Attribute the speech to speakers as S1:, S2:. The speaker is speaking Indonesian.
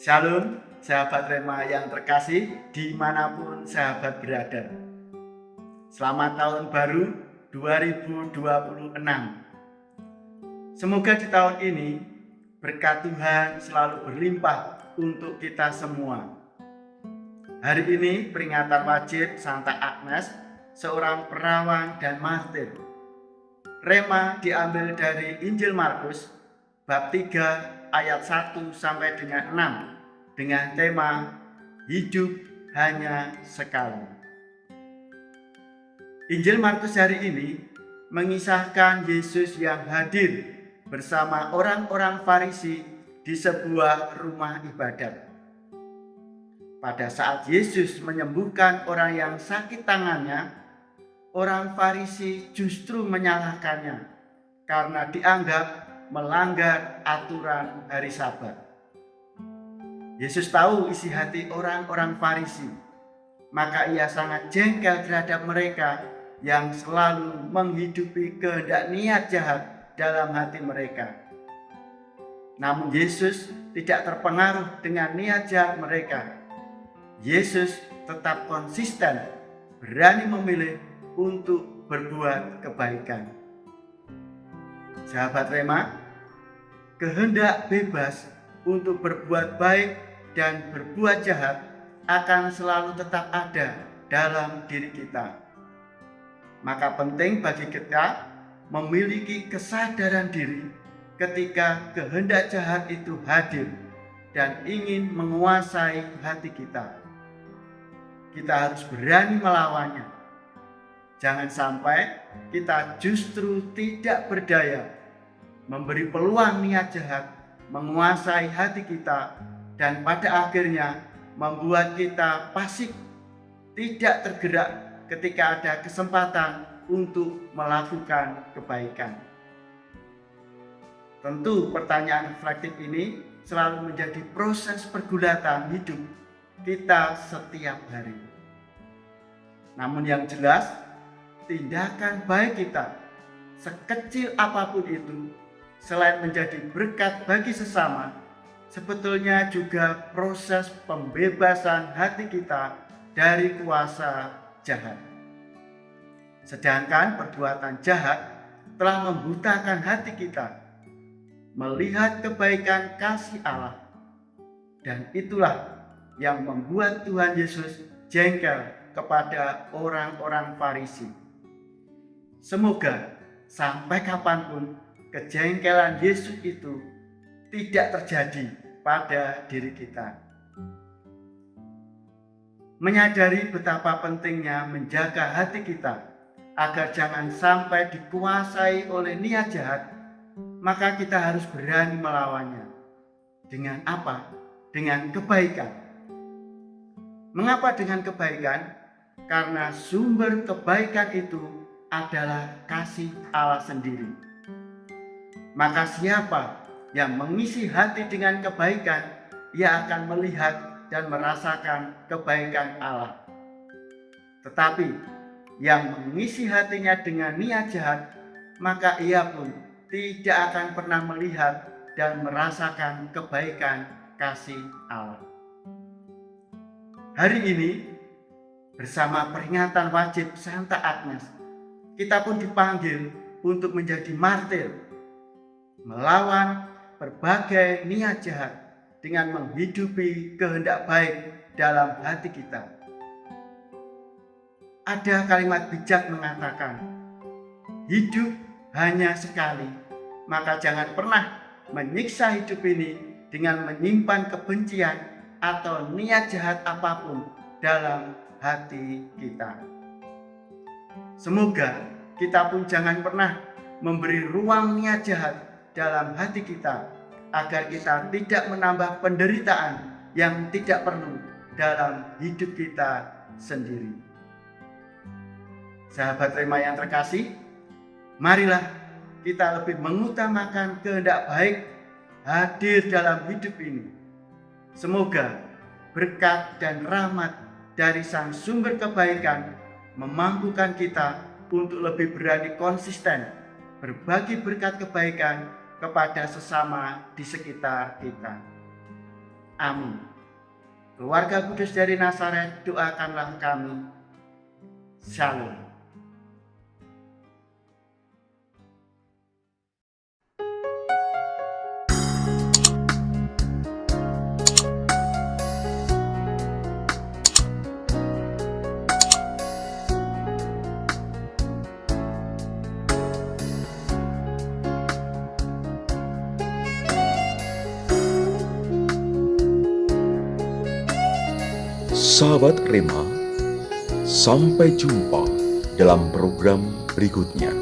S1: Shalom, sahabat Rema yang terkasih dimanapun sahabat berada. Selamat tahun baru 2026. Semoga di tahun ini berkat Tuhan selalu berlimpah untuk kita semua. Hari ini peringatan wajib Santa Agnes, seorang perawan dan martir. Rema diambil dari Injil Markus bab 3 ayat 1 sampai dengan 6 dengan tema hidup hanya sekali. Injil Markus hari ini mengisahkan Yesus yang hadir bersama orang-orang Farisi di sebuah rumah ibadat. Pada saat Yesus menyembuhkan orang yang sakit tangannya, orang Farisi justru menyalahkannya karena dianggap melanggar aturan hari Sabat. Yesus tahu isi hati orang-orang Farisi, maka ia sangat jengkel terhadap mereka yang selalu menghidupi kehendak niat jahat dalam hati mereka. Namun Yesus tidak terpengaruh dengan niat jahat mereka. Yesus tetap konsisten, berani memilih untuk berbuat kebaikan. Sahabat Rema, kehendak bebas untuk berbuat baik dan berbuat jahat akan selalu tetap ada dalam diri kita. Maka penting bagi kita memiliki kesadaran diri ketika kehendak jahat itu hadir dan ingin menguasai hati kita. Kita harus berani melawannya. Jangan sampai kita justru tidak berdaya, memberi peluang niat jahat menguasai hati kita dan pada akhirnya membuat kita pasif, tidak tergerak ketika ada kesempatan untuk melakukan kebaikan. Tentu pertanyaan reflektif ini selalu menjadi proses pergulatan hidup kita setiap hari. Namun yang jelas, tindakan baik kita, sekecil apapun itu, selain menjadi berkat bagi sesama, sebetulnya juga proses pembebasan hati kita dari kuasa jahat. Sedangkan perbuatan jahat telah membutakan hati kita melihat kebaikan kasih Allah. Dan itulah yang membuat Tuhan Yesus jengkel kepada orang-orang Farisi. Semoga sampai kapanpun kejengkelan Yesus itu tidak terjadi pada diri kita. Menyadari betapa pentingnya menjaga hati kita agar jangan sampai dikuasai oleh niat jahat, maka kita harus berani melawannya. Dengan apa? Dengan kebaikan. Mengapa dengan kebaikan? Karena sumber kebaikan itu adalah kasih Allah sendiri. Maka siapa yang mengisi hati dengan kebaikan, ia akan melihat dan merasakan kebaikan Allah. Tetapi yang mengisi hatinya dengan niat jahat, maka ia pun tidak akan pernah melihat dan merasakan kebaikan kasih Allah. Hari ini bersama peringatan wajib Santa Agnes, kita pun dipanggil untuk menjadi martir, melawan berbagai niat jahat dengan menghidupi kehendak baik dalam hati kita. Ada kalimat bijak mengatakan, hidup hanya sekali, maka jangan pernah menyiksa hidup ini dengan menyimpan kebencian atau niat jahat apapun dalam hati kita. Semoga kita pun jangan pernah memberi ruang niat jahat dalam hati kita, agar kita tidak menambah penderitaan yang tidak perlu dalam hidup kita sendiri. Sahabat Rema yang terkasih, marilah kita lebih mengutamakan kehendak baik hadir dalam hidup ini. Semoga berkat dan rahmat dari Sang Sumber Kebaikan memampukan kita untuk lebih berani konsisten berbagi berkat kebaikan kepada sesama di sekitar kita. Amin. Keluarga kudus dari Nazaret, doakanlah kami. Shalom.
S2: Sahabat Rema, sampai jumpa dalam program berikutnya.